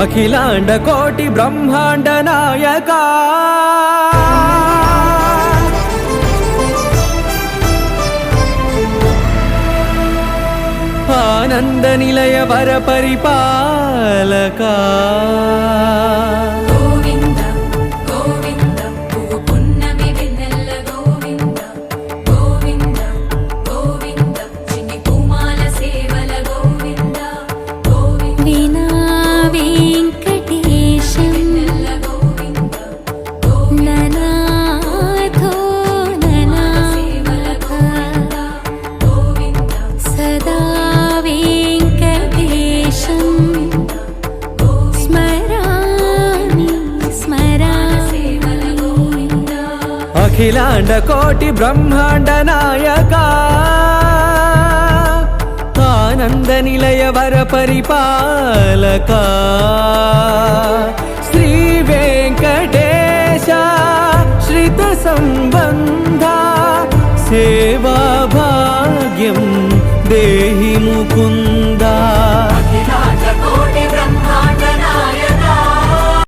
అఖిలాండ కోటి బ్రహ్మాండ నాయక ఆనంద నిలయ వర పరిపాలక అఖిలాండ కోటి బ్రహ్మాండ నాయక ఆనంద నిలయ వర పరిపాలక శ్రీ వెంకటేశ శ్రిత సంబంధ సేవా భాగ్యం దేహి ముకుంద